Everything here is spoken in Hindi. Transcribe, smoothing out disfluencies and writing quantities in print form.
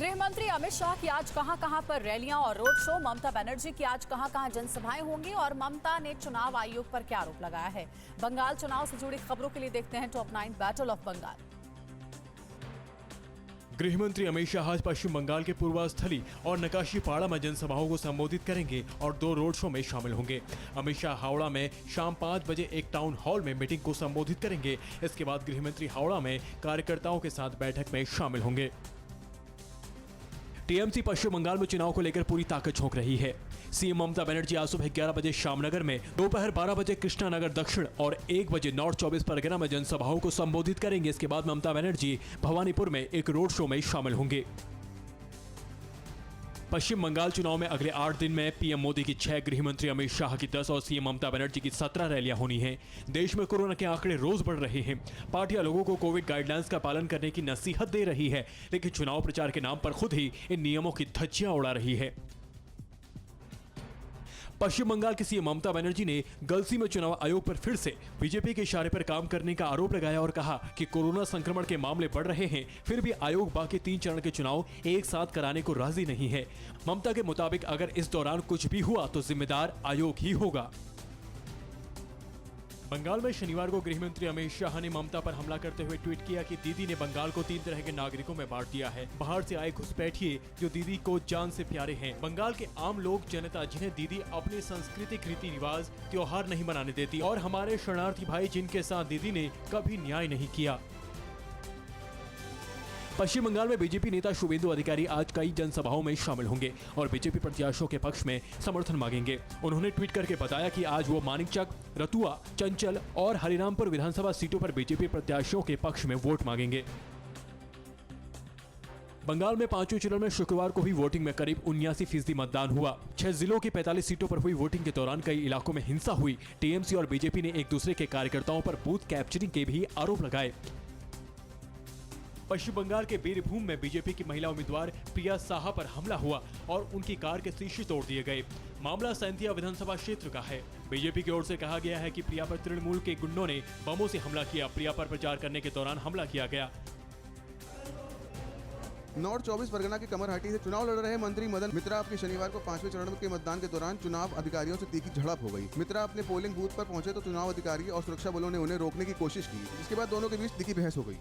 गृह मंत्री अमित शाह की आज कहां-कहां पर रैलियां और रोड शो, ममता बनर्जी की आज कहां-कहां जनसभाएं होंगी और ममता ने चुनाव आयोग पर क्या आरोप लगाया है। बंगाल चुनाव से जुड़ी खबरों के लिए देखते हैं टॉप 9 बैटल ऑफ बंगाल। गृह मंत्री अमित शाह आज पश्चिम बंगाल के पूर्वास्थली और नकाशीपाड़ा में जनसभाओं को संबोधित करेंगे और 2 रोड शो में शामिल होंगे। अमित शाह हावड़ा में शाम 5 बजे एक टाउन हॉल में मीटिंग को संबोधित करेंगे। इसके बाद गृह मंत्री हावड़ा में कार्यकर्ताओं के साथ बैठक में शामिल होंगे। टीएमसी पश्चिम बंगाल में चुनाव को लेकर पूरी ताकत झोंक रही है। सीएम ममता बनर्जी आज सुबह 11 बजे श्यामनगर में, दोपहर 12 बजे कृष्णानगर दक्षिण और 1 बजे नॉर्थ 24 परगना में जनसभाओं को संबोधित करेंगे। इसके बाद ममता बनर्जी भवानीपुर में एक रोड शो में शामिल होंगे। पश्चिम बंगाल चुनाव में अगले 8 दिन में पीएम मोदी की 6, गृह मंत्री अमित शाह की 10 और सीएम ममता बनर्जी की 17 रैलियां होनी हैं। देश में कोरोना के आंकड़े रोज बढ़ रहे हैं। पार्टियां लोगों को कोविड गाइडलाइंस का पालन करने की नसीहत दे रही है, लेकिन चुनाव प्रचार के नाम पर खुद ही इन नियमों की धज्जियां उड़ा रही है। पश्चिम बंगाल की सीएम ममता बनर्जी ने गलसी में चुनाव आयोग पर फिर से बीजेपी के इशारे पर काम करने का आरोप लगाया और कहा कि कोरोना संक्रमण के मामले बढ़ रहे हैं, फिर भी आयोग बाकी 3 चरण के चुनाव एक साथ कराने को राजी नहीं है। ममता के मुताबिक अगर इस दौरान कुछ भी हुआ तो जिम्मेदार आयोग ही होगा। बंगाल में शनिवार को गृह मंत्री अमित शाह ने ममता पर हमला करते हुए ट्वीट किया कि दीदी ने बंगाल को 3 तरह के नागरिकों में बांट दिया है। बाहर से आए घुसपैठिए जो दीदी को जान से प्यारे हैं, बंगाल के आम लोग, जनता जिन्हें दीदी अपने सांस्कृतिक रीति रिवाज, त्योहार नहीं मनाने देती, और हमारे शरणार्थी भाई जिनके साथ दीदी ने कभी न्याय नहीं किया। पश्चिम बंगाल में बीजेपी नेता शुभेंदु अधिकारी आज कई जनसभाओं में शामिल होंगे और बीजेपी प्रत्याशियों के पक्ष में समर्थन मांगेंगे। उन्होंने ट्वीट करके बताया कि आज वो मानिकचक, रतुआ, चंचल और हरिरामपुर विधानसभा सीटों पर बीजेपी प्रत्याशियों के पक्ष में वोट मांगेंगे। बंगाल में 5वें चरण में शुक्रवार को भी वोटिंग में करीब 79% मतदान हुआ। 6 जिलों की 45 सीटों पर हुई वोटिंग के दौरान कई इलाकों में हिंसा हुई। टीएमसी और बीजेपी ने एक दूसरे के कार्यकर्ताओं पर बूथ कैप्चरिंग के भी आरोप लगाए। पश्चिम बंगाल के बीरभूम में बीजेपी की महिला उम्मीदवार प्रिया साहा पर हमला हुआ और उनकी कार के शीशे तोड़ दिए गए। मामला सैंतिया विधानसभा क्षेत्र का है। बीजेपी की ओर से कहा गया है कि प्रिया पर तृणमूल के गुंडों ने बमों से हमला किया। प्रिया पर प्रचार करने के दौरान हमला किया गया। नॉर्थ 24 परगना के कमरहाटी से चुनाव लड़ रहे मंत्री मदन मित्रा के शनिवार को 5वें चरण के मतदान के दौरान चुनाव अधिकारियों से तीखी झड़प हो गई। मित्रा अपने पोलिंग बूथ पर पहुंचे तो चुनाव अधिकारी और सुरक्षा बलों ने उन्हें रोकने की कोशिश की, जिसके बाद दोनों के बीच तीखी बहस हो गई।